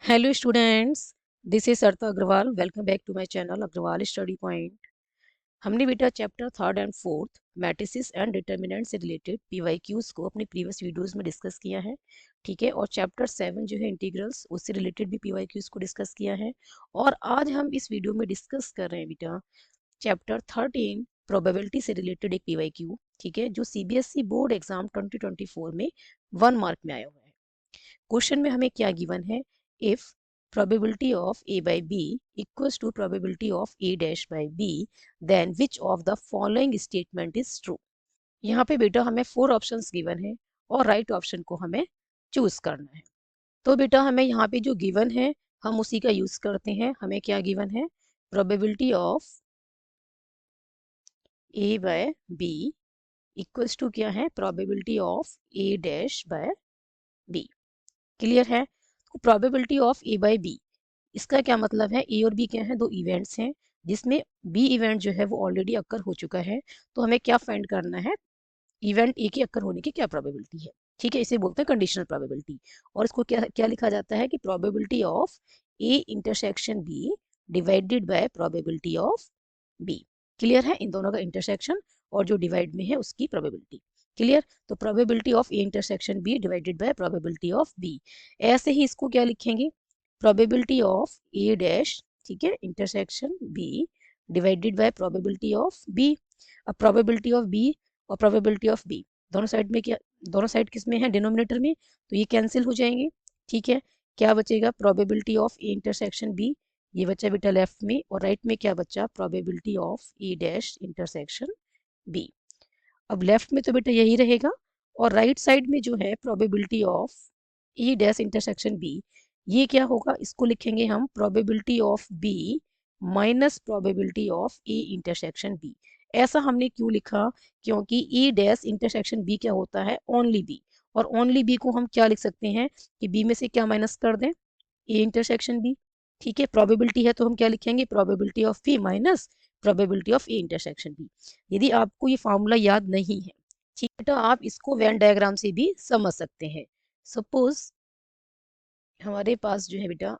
Hello students, this is Sarta Agrawal. Welcome back to my channel Agrawal Study Point. हमने बेटा chapter third and fourth matrices and determinant से related PYQs को अपनी previous videos में discuss किया है, ठीक है। और चैप्टर 7 जो है इंटीग्रल्स, उससे रिलेटेड भी पीवाईक्यूज को डिस्कस किया है। और आज हम इस वीडियो में डिस्कस कर रहे हैं बेटा चैप्टर 13 प्रोबेबिलिटी से रिलेटेड एक पीवाईक्यू, ठीक है, जो सीबीएसई बोर्ड एग्जाम 2024 में 1 मार्क में आया हुआ है। क्वेश्चन में हमें क्या गिवन है, if probability of a by b equals to probability of a dash by b then which of the following statement is true। यहाँ पे बेटा हमें 4 ऑप्शंस गिवन है और राइट ऑप्शन को हमें चूज करना है। तो बेटा हमें यहाँ पे जो गिवन है हम उसी का यूज करते हैं। हमें क्या गिवन है, probability of a by b equals to क्या है, probability of a dash by b। Clear है। Probability of A by B, इसका क्या मतलब है, ए और बी क्या है, दो इवेंट्स हैं जिसमें बी इवेंट जो है वो ऑलरेडी अक्कर हो चुका है। तो हमें क्या फाइंड करना है, इवेंट ए के अक्कर होने की क्या प्रोबेबिलिटी है, ठीक है। इसे बोलते हैं कंडीशनल प्रोबेबिलिटी। और इसको क्या क्या लिखा जाता है कि probability of A intersection B divided by probability of B. Clear है, इन दोनों का इंटरसेक्शन और जो डिवाइड में है उसकी प्रोबेबिलिटी। क्लियर। तो probability of A intersection B divided by probability of B. ऐसे ही इसको क्या लिखेंगे, प्रोबेबिलिटी ऑफ ए डैश, ठीक है, intersection B divided by probability of B. अब प्रोबेबिलिटी ऑफ बी और प्रोबेबिलिटी ऑफ बी दोनों साइड में क्या, दोनों साइड किस में है, डिनोमिनेटर में, तो ये कैंसिल हो जाएंगे, ठीक है। क्या बचेगा, probability of A intersection B, ये बचा बेटा लेफ्ट में, और राइट में क्या बचा, probability of A dash intersection B. अब लेफ्ट में तो बेटा यही रहेगा, और राइट साइड में जो है probability of E dash intersection B, ये क्या होगा, इसको लिखेंगे हम probability of B minus probability of A intersection B. ऐसा हमने क्यों लिखा, क्योंकि ई डैश इंटरसेक्शन बी क्या होता है, ओनली बी। और ओनली बी को हम क्या लिख सकते हैं कि बी में से क्या माइनस कर दें, ए इंटरसेक्शन बी, ठीक है। प्रोबेबिलिटी है तो हम क्या लिखेंगे, probability of B minus probability of A intersection B. यदि आपको ये फॉर्मूला याद नहीं है, ठीक है, तो आप इसको वेन डायग्राम से भी समझ सकते हैं। सपोज हमारे पास जो है बेटा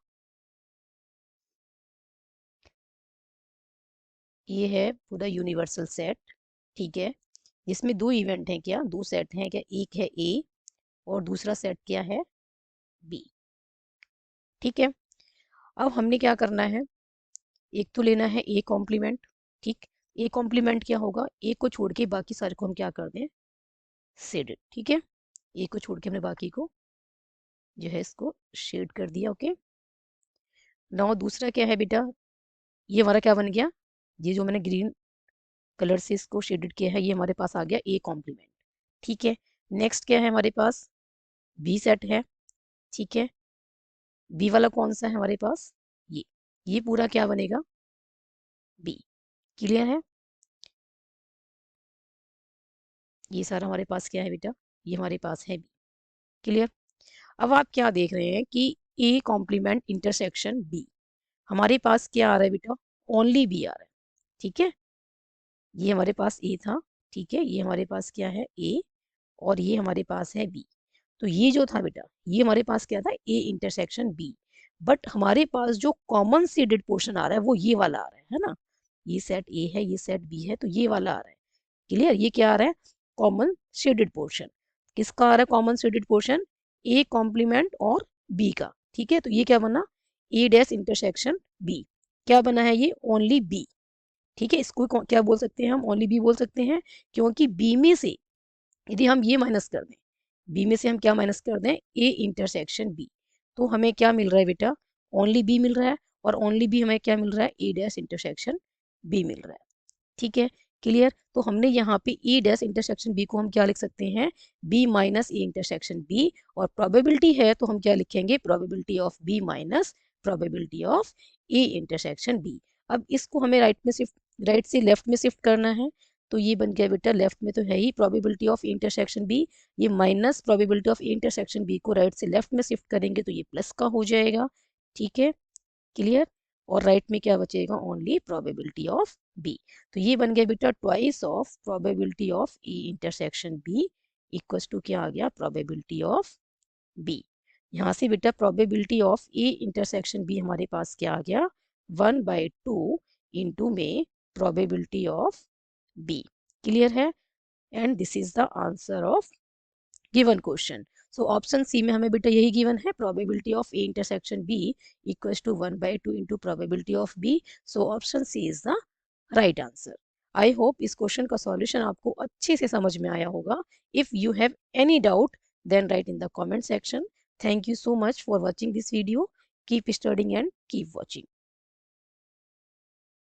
ये है पूरा यूनिवर्सल सेट, ठीक है, जिसमें दो इवेंट हैं, क्या दो सेट हैं क्या, एक है ए और दूसरा सेट क्या है, बी, ठीक है। अब हमने क्या करना है, एक तो लेना है ए कॉम्प्लीमेंट, ठीक। ए कॉम्प्लीमेंट क्या होगा, ए को छोड़ के बाकी सारे को हम क्या कर दें, शेड, ठीक है। ए को छोड़ के हमने बाकी को जो है इसको शेड कर दिया, ओके। नाउ दूसरा क्या है बेटा, ये हमारा क्या बन गया, ये जो मैंने ग्रीन कलर से इसको शेडेड किया है ये हमारे पास आ गया ए कॉम्प्लीमेंट, ठीक है। नेक्स्ट क्या है हमारे पास, बी सेट है, ठीक है। बी वाला कौन सा है हमारे पास, ये पूरा क्या बनेगा, बी। क्लियर है, ये सारा हमारे पास क्या है बेटा, ये हमारे पास है बी। क्लियर। अब आप क्या देख रहे हैं कि ए कॉम्प्लीमेंट इंटरसेक्शन बी, हमारे पास क्या आ रहा है बेटा, ओनली बी आ रहा है, ठीक है। ये हमारे पास ए था, ठीक है, ये हमारे पास क्या है ए, और ये हमारे पास है बी। तो ये जो था बेटा, ये हमारे पास क्या था, ए इंटरसेक्शन बी। बट हमारे पास जो कॉमन सीडेड पोर्शन आ रहा है वो ये वाला आ रहा है ना, ये सेट ए है, ये सेट बी है, तो ये वाला आ रहा है। क्लियर, ये क्या आ रहा है, कॉमन शेडेड पोर्शन। किसका आ रहा है common shaded portion, A complement और बी का, ठीक है। तो ये क्या बना, ए डैश इंटरसेक्शन बी, क्या बना है ये, ओनली बी, ठीक है। इसको क्या बोल सकते हैं हम, ओनली बी बोल सकते हैं, क्योंकि बी में से यदि हम ये माइनस कर दें, बी में से हम क्या माइनस कर दें, ए इंटरसेक्शन बी, तो हमें क्या मिल रहा है बेटा, ओनली बी मिल रहा है। और ओनली बी हमें क्या मिल रहा है, ए डैश इंटरसेक्शन बी मिल रहा है, ठीक है। क्लियर। तो हमने यहाँ पे ए डैश इंटरसेक्शन बी को हम क्या लिख सकते हैं, B minus A intersection B. और प्रोबेबिलिटी है तो हम क्या लिखेंगे, probability of B minus probability of A intersection B. अब इसको हमें राइट में शिफ्ट, राइट से लेफ्ट में शिफ्ट करना है, तो ये बन गया बेटा, लेफ्ट में तो है ही प्रोबेबिलिटी ऑफ इंटरसेक्शन बी, ये minus probability of intersection B को राइट से लेफ्ट में शिफ्ट करेंगे तो ये प्लस का हो जाएगा, ठीक है। क्लियर। और राइट में क्या बचेगा, ओनली प्रोबेबिलिटी ऑफ बी। तो ये बन गया बेटा twice of probability of E intersection B equals to क्या आ गया, प्रोबेबिलिटी ऑफ बी। यहाँ से बेटा probability of A intersection B हमारे पास क्या आ गया 1/2 इंटू में प्रोबेबिलिटी ऑफ बी। क्लियर है? And this is the answer of given question. So option C में हमें बेटा यही गिवन है, probability of A intersection B equals to 1/2 into probability of B. So option C is the right answer. I hope इस question का solution आपको अच्छे से समझ में आया होगा। If you have any doubt then write in the comment section. Thank you so much for watching this video. Keep studying and keep watching.